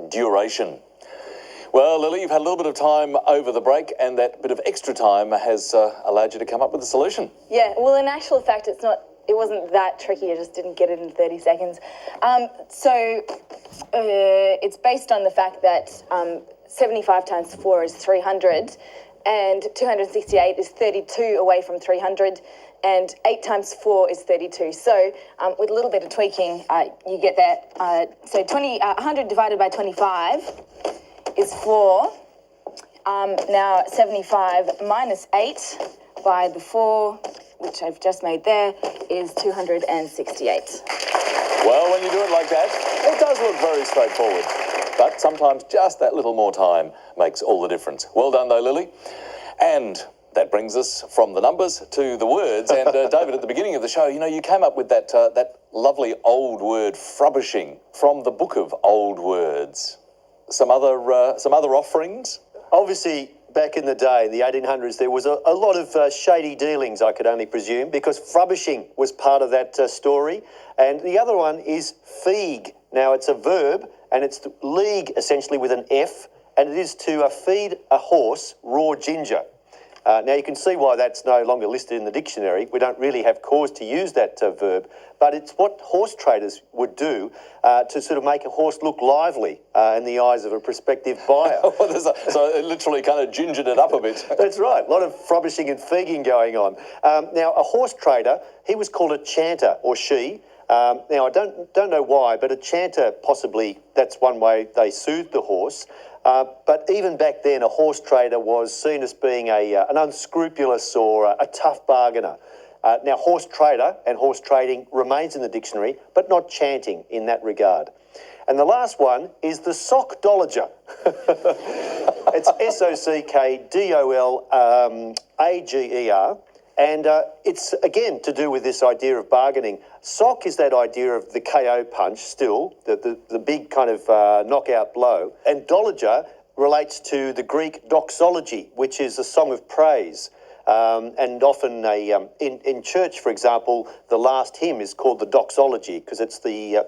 duration. Well, Lily, you've had a little bit of time over the break, and that bit of extra time has allowed you to come up with a solution. Yeah, well, in actual fact, it wasn't that tricky. I just didn't get it in 30 seconds. It's based on the fact that 75 times 4 is 300, and 268 is 32 away from 300, and 8 times 4 is 32. So with a little bit of tweaking, you get that. So 100 divided by 25 is 4. Now 75 minus 8 by the 4, which I've just made there, is 268. Well, when you do it like that, it does look very straightforward. But sometimes just that little more time makes all the difference. Well done, though, Lily. And that brings us from the numbers to the words. And David, at the beginning of the show, you know, you came up with that lovely old word, frubbishing, from the book of old words. Some other offerings? Obviously, back in the day, in the 1800s, there was a lot of shady dealings, I could only presume, because frubbishing was part of that story. And the other one is feed. Now, it's a verb, and it's league, essentially, with an F, and it is to feed a horse raw ginger. Now, you can see why that's no longer listed in the dictionary. We don't really have cause to use that verb, but it's what horse traders would do to sort of make a horse look lively in the eyes of a prospective buyer. So it literally kind of gingered it up a bit. That's right. A lot of frubbishing and feeging going on. Now, a horse trader, he was called a chanter, or she. Now, I don't know why, but a chanter, possibly, that's one way they soothed the horse. But even back then, a horse trader was seen as being an unscrupulous or a tough bargainer. Now, horse trader and horse trading remains in the dictionary, but not chanting in that regard. And the last one is the sockdolager. It's SOCKDOLAGER. And it's, again, to do with this idea of bargaining. Sock is that idea of the KO punch still, the big kind of knockout blow. And dolager relates to the Greek doxology, which is a song of praise. And often in church, for example, the last hymn is called the doxology because it's the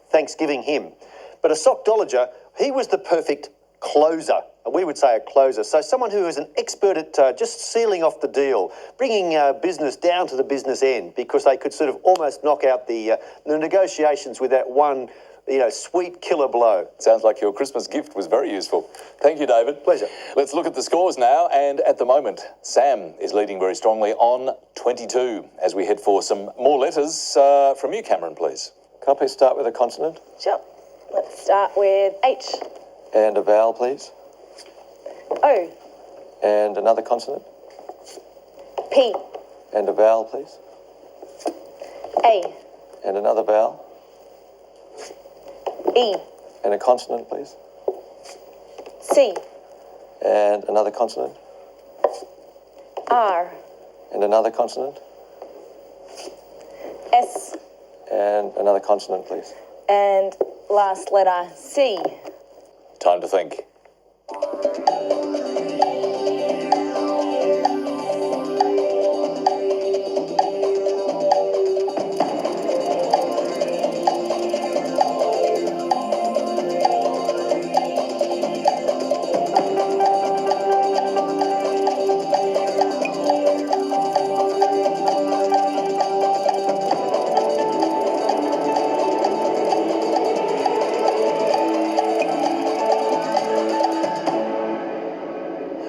Thanksgiving hymn. But a sockdolager, he was the perfect closer. We would say a closer. So someone who is an expert at just sealing off the deal, bringing business down to the business end, because they could sort of almost knock out the negotiations with that one, sweet killer blow. Sounds like your Christmas gift was very useful. Thank you, David. Pleasure. Let's look at the scores now. And at the moment, Sam is leading very strongly on 22 as we head for some more letters from you, Cameron, please. Can I please start with a consonant? Sure. Let's start with H. And a vowel, please. O. And another consonant. P. And a vowel, please. A. And another vowel. E. And a consonant, please. C. And another consonant. R. And another consonant. S. And another consonant, please. And last letter, C. Time to think.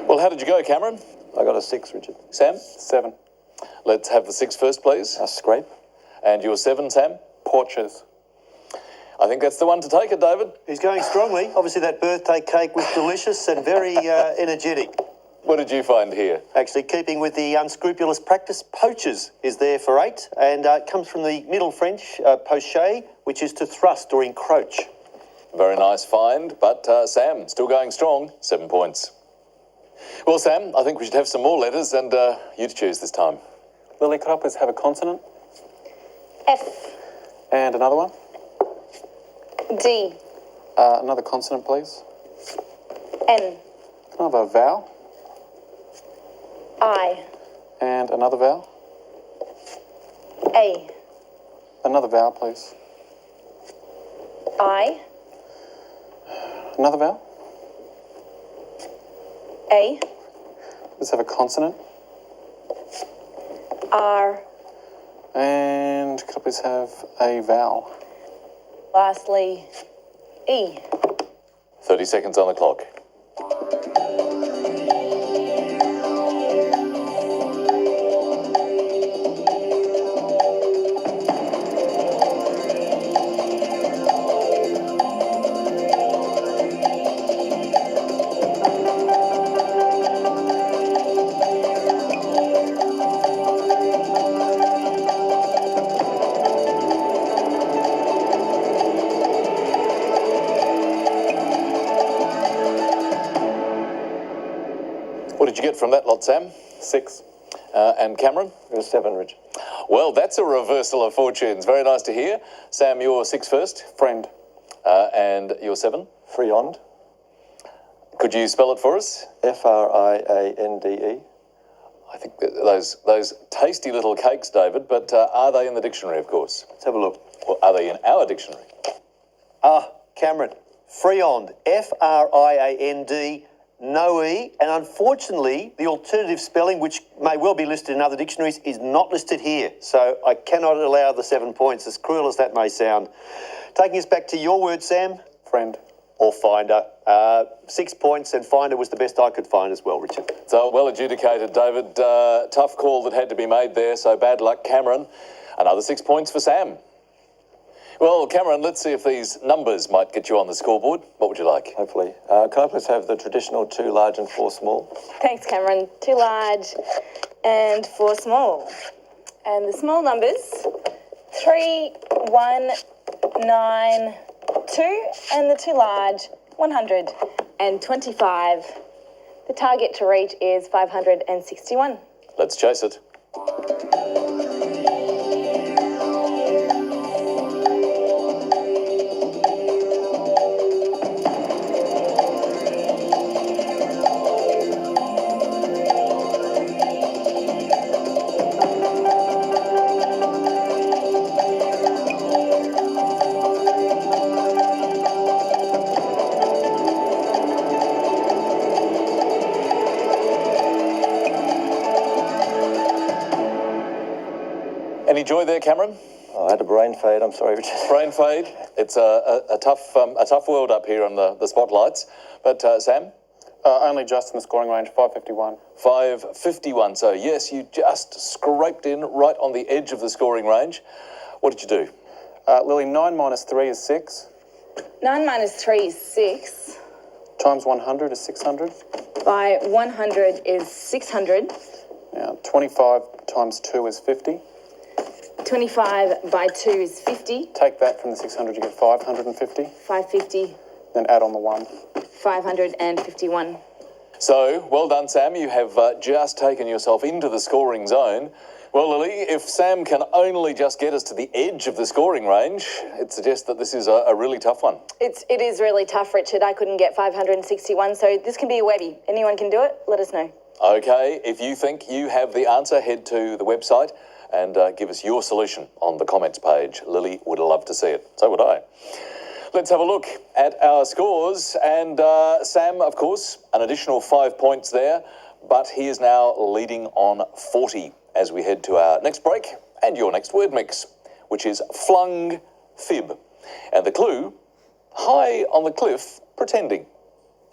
Well, how did you go, Cameron? I got a 6, Richard. Sam? 7. Let's have the 6 first, please. A scrape. And your 7, Sam? Porches. I think that's the one to take it, David. He's going strongly. Obviously, that birthday cake was delicious and very energetic. What did you find here? Actually, keeping with the unscrupulous practice, poaches is there for 8, and it comes from the Middle French, pocher, which is to thrust or encroach. Very nice find, but Sam, still going strong, 7 points. Well, Sam, I think we should have some more letters, and you to choose this time. Lily, could I please have a consonant? F. And another one? D. Another consonant, please. N. Can I have a vowel? I. And another vowel? A. Another vowel, please. I. Another vowel? A, Let's have a consonant. R, And could I please have a vowel? lastly, E. 30 seconds on the clock. What did you get from that lot, Sam? 6. And Cameron? It was 7, Richard. Well, that's a reversal of fortunes. Very nice to hear. Sam, you're 6 first. Friend. And you're 7. Friand. Could you spell it for us? Friande. I think those tasty little cakes, David, but are they in the dictionary, of course? Let's have a look. Or are they in our dictionary? Cameron, Friand, Friand, no E, and unfortunately, the alternative spelling, which may well be listed in other dictionaries, is not listed here. So I cannot allow the 7 points, as cruel as that may sound. Taking us back to your word, Sam. Friend. Or finder. 6 points, and finder was the best I could find as well, Richard. So well adjudicated, David. Tough call that had to be made there, so bad luck, Cameron. Another 6 points for Sam. Well, Cameron, let's see if these numbers might get you on the scoreboard. What would you like? Hopefully. Can I please have the traditional 2 large and 4 small? Thanks, Cameron. 2 large and 4 small. And the small numbers, 3, 1, 9, 2, and the 2 large, 125. The target to reach is 561. Let's chase it. Any joy there, Cameron? Oh, I had a brain fade. I'm sorry, Richard. Brain fade. It's a tough world up here on the spotlights. But Sam? Only just in the scoring range, 551. 551. So yes, you just scraped in right on the edge of the scoring range. What did you do? Lily, 9 minus 3 is 6. 9 minus 3 is 6. Times 100 is 600. By 100 is 600. Now, 25 times 2 is 50. 25 by 2 is 50. Take that from the 600, you get 550. 550, Then add on the 1. 551. So, well done, Sam. You have just taken yourself into the scoring zone. Well, Lily, if Sam can only just get us to the edge of the scoring range, it suggests that this is a really tough one. It is really tough, Richard. I couldn't get 561, so this can be a Webby. Anyone can do it? Let us know. Okay, if you think you have the answer, head to the website and give us your solution on the comments page. Lily would love to see it. So would I. Let's have a look at our scores. And Sam, of course, an additional 5 points there, but he is now leading on 40 as we head to our next break and your next word mix, which is flung fib. And the clue, high on the cliff, pretending.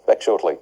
Back shortly.